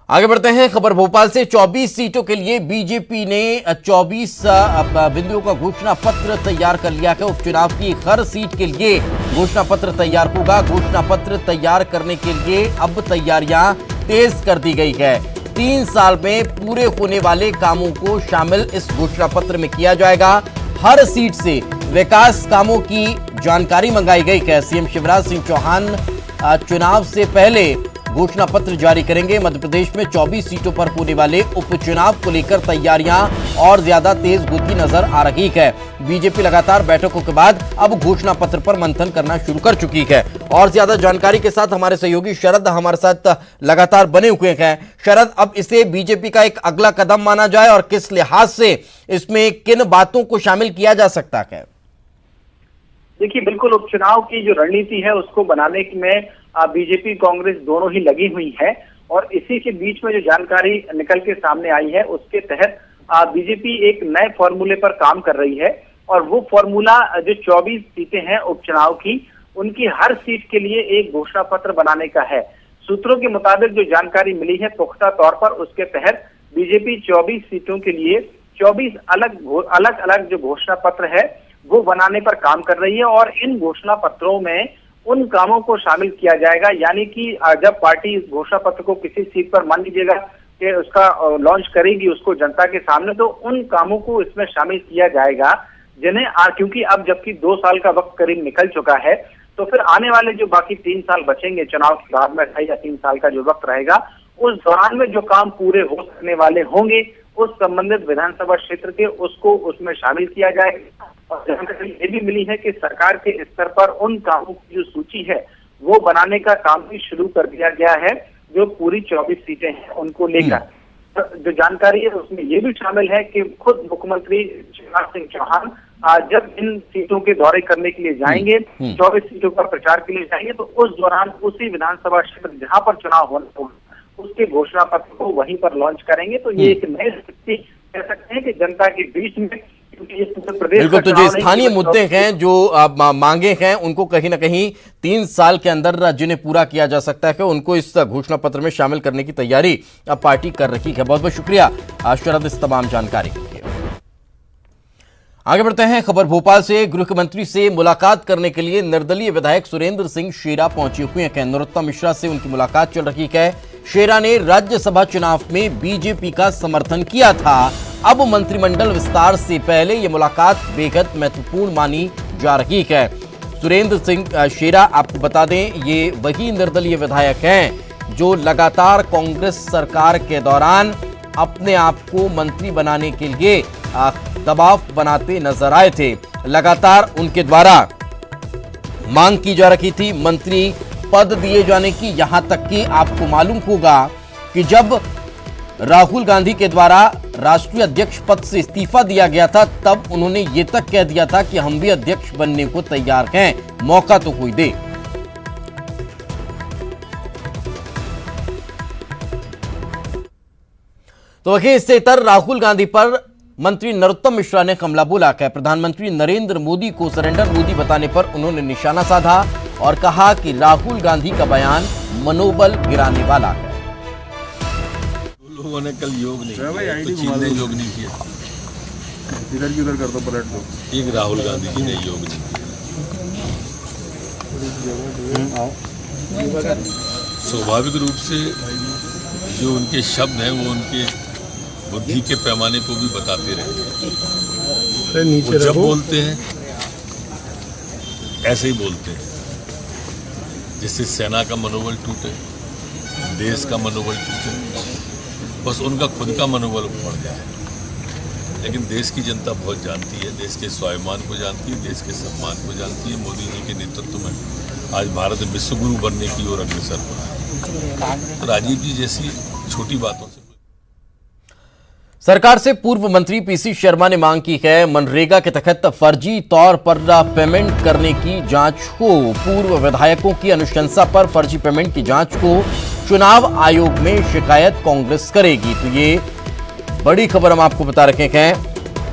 आगे बढ़ते हैं। खबर भोपाल से 24 सीटों के लिए बीजेपी ने 24 बिंदुओं का घोषणा पत्र तैयार कर लिया है। उपचुनाव की हर सीट के लिए घोषणा पत्र तैयार होगा। घोषणा पत्र तैयार करने के लिए अब तैयारियां तेज कर दी गई है। 3 साल में पूरे होने वाले कामों को शामिल इस घोषणा पत्र में किया जाएगा। हर सीट से विकास कामों की जानकारी मंगाई गई है। सीएम शिवराज सिंह चौहान चुनाव से पहले घोषणा पत्र जारी करेंगे। मध्य प्रदेश में 24 सीटों पर होने वाले उपचुनाव को लेकर तैयारियां और ज्यादा तेज होती नजर आ रही है। बीजेपी लगातार बैठकों के बाद अब घोषणा पत्र पर मंथन करना शुरू कर चुकी है। और ज्यादा जानकारी के साथ हमारे सहयोगी शरद हमारे साथ लगातार बने हुए हैं। शरद, अब इसे बीजेपी का एक अगला कदम माना जाए और किस लिहाज से इसमें किन बातों को शामिल किया जा सकता है? देखिए, बिल्कुल उपचुनाव की जो रणनीति है उसको बनाने में बीजेपी कांग्रेस दोनों ही लगी हुई है। और इसी के बीच में जो जानकारी निकल के सामने आई है उसके तहत बीजेपी एक नए फॉर्मूले पर काम कर रही है। और वो फॉर्मूला जो 24 सीटें हैं उपचुनाव की, उनकी हर सीट के लिए एक घोषणा पत्र बनाने का है। सूत्रों के मुताबिक जो जानकारी मिली है पुख्ता तौर पर, उसके तहत बीजेपी 24 सीटों के लिए 24 अलग अलग जो घोषणा पत्र है वो बनाने पर काम कर रही है। और इन घोषणा पत्रों में उन कामों को शामिल किया जाएगा, यानी कि जब पार्टी इस घोषणा पत्र को किसी सीट पर मान लीजिएगा कि उसका लॉन्च करेगी उसको जनता के सामने, तो उन कामों को इसमें शामिल किया जाएगा जिन्हें क्योंकि अब जबकि 2 साल का वक्त करीब निकल चुका है, तो फिर आने वाले जो बाकी 3 साल बचेंगे चुनाव के बाद में 2.5 या 3 साल का जो वक्त रहेगा, उस दौरान में जो काम पूरे हो सकने वाले होंगे उस संबंधित विधानसभा क्षेत्र के उसको उसमें शामिल किया जाएगा। और जानकारी ये भी मिली है कि सरकार के स्तर पर उन कामों की जो सूची है वो बनाने का काम भी शुरू कर दिया गया है, जो पूरी 24 सीटें हैं उनको लेकर। जो जानकारी है उसमें ये भी शामिल है कि खुद मुख्यमंत्री शिवराज सिंह चौहान जब इन सीटों के दौरे करने के लिए जाएंगे, 24 सीटों पर प्रचार के लिए जाएंगे, तो उस दौरान उसी विधानसभा क्षेत्र जहां पर चुनाव होना होगा उसके घोषणा पत्र को वहीं पर लॉन्च करेंगे। तो ये एक नई स्थिति कह सकते हैं कि जनता के बीच में, क्योंकि ये पूरे प्रदेश बिल्कुल, तो जो स्थानीय मुद्दे हैं, जो मांगे हैं, उनको कहीं ना कहीं 3 साल के अंदर जिन्हें पूरा किया जा सकता है, उनको इस घोषणा पत्र में शामिल करने की तैयारी अब पार्टी कर रही है। बहुत बहुत शुक्रिया शरद इस तमाम जानकारी के लिए। आगे बढ़ते हैं। खबर भोपाल से। गृह मंत्री से मुलाकात करने के लिए निर्दलीय विधायक सुरेंद्र सिंह शेरा पहुंचे हुए हैं। नरोत्तम मिश्रा से उनकी मुलाकात चल रही है। शेरा ने राज्यसभा चुनाव में बीजेपी का समर्थन किया था। अब मंत्रिमंडल विस्तार से पहले यह मुलाकात बेहद महत्वपूर्ण मानी जा रही है। सुरेंद्र सिंह शेरा, आपको बता दें, ये वही निर्दलीय विधायक हैं जो लगातार कांग्रेस सरकार के दौरान अपने आप को मंत्री बनाने के लिए दबाव बनाते नजर आए थे। लगातार उनके द्वारा मांग की जा रही थी मंत्री पद दिए जाने की। यहां तक कि आपको मालूम होगा कि जब राहुल गांधी के द्वारा राष्ट्रीय अध्यक्ष पद से इस्तीफा दिया गया था, तब उन्होंने ये तक कह दिया था कि हम भी अध्यक्ष बनने को तैयार हैं, मौका तो कोई दे। तो वहीं इससे इतर राहुल गांधी पर मंत्री नरोत्तम मिश्रा ने हमला बोला है। प्रधानमंत्री नरेंद्र मोदी को सरेंडर मोदी बताने पर उन्होंने निशाना साधा और कहा कि राहुल गांधी का बयान मनोबल गिराने वाला है। लोगों ने कल योग नहीं किया, तो चीन ने योग नहीं किया, इधर की उधर कर दो, पलट दो। एक राहुल गांधी जी ने योग नहीं किया। स्वाभाविक रूप से जो उनके शब्द हैं वो उनके बुद्धि के पैमाने को भी बताते रहते हैं। वो जब बोलते हैं ऐसे ही बोलते हैं जिससे सेना का मनोबल टूटे, देश का मनोबल टूटे, बस उनका खुद का मनोबल बढ़ जाए। लेकिन देश की जनता बहुत जानती है, देश के स्वाभिमान को जानती है, देश के सम्मान को जानती है। मोदी जी के नेतृत्व में आज भारत विश्वगुरु बनने की ओर अग्रसर हो रहा है। तो राजीव जी जैसी छोटी बातों से सरकार से पूर्व मंत्री पीसी शर्मा ने मांग की है मनरेगा के तहत फर्जी तौर पर पेमेंट करने की जांच हो। पूर्व विधायकों की अनुशंसा पर फर्जी पेमेंट की जांच को चुनाव आयोग में शिकायत कांग्रेस करेगी। तो ये बड़ी खबर हम आपको बता रखे हैं।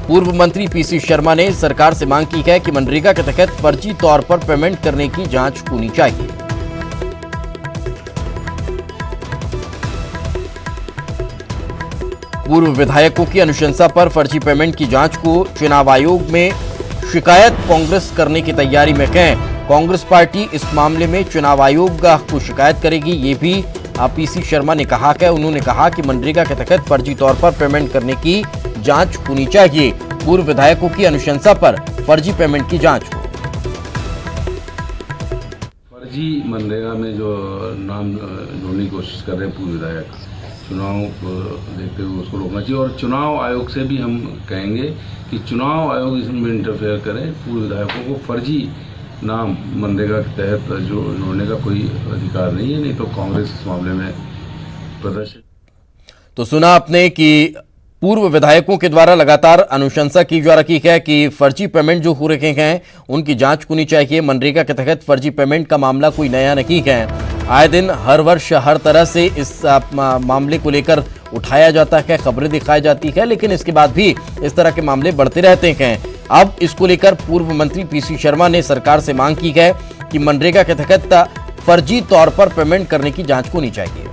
पूर्व मंत्री पीसी शर्मा ने सरकार से मांग की है कि मनरेगा के तहत फर्जी तौर पर पेमेंट करने की जांच होनी चाहिए। पूर्व विधायकों की अनुशंसा पर फर्जी पेमेंट की जांच को चुनाव आयोग में शिकायत कांग्रेस करने की तैयारी में है। कांग्रेस पार्टी इस मामले में चुनाव आयोग को शिकायत करेगी, ये भी पीसी शर्मा ने कहा है। उन्होंने कहा कि मनरेगा के तहत फर्जी तौर पर पेमेंट करने की जांच होनी चाहिए। पूर्व विधायकों की अनुशंसा पर फर्जी पेमेंट की जांच हो। फर्जी मनरेगा में जो नाम जोड़ने की कोशिश कर रहे हैं पूर्व विधायक, चुनाव को देखते हुए उसको रोकना चाहिए। और चुनाव आयोग से भी हम कहेंगे कि चुनाव आयोग इसमें इंटरफेयर करे। पूर्व विधायकों को फर्जी नाम मनरेगा के तहत जो जोड़ने का कोई अधिकार नहीं है, नहीं तो कांग्रेस इस मामले में प्रदर्शन। तो सुना आपने कि पूर्व विधायकों के द्वारा लगातार अनुशंसा की जा रही है कि फर्जी पेमेंट जो हो रहे हैं उनकी जांच होनी चाहिए। मनरेगा के तहत फर्जी पेमेंट का मामला कोई नया नहीं है। आए दिन हर वर्ष हर तरह से इस मामले को लेकर उठाया जाता है, खबरें दिखाई जाती है, लेकिन इसके बाद भी इस तरह के मामले बढ़ते रहते हैं। अब इसको लेकर पूर्व मंत्री पीसी शर्मा ने सरकार से मांग की है कि मनरेगा के तहत फर्जी तौर पर पेमेंट करने की जांच होनी चाहिए।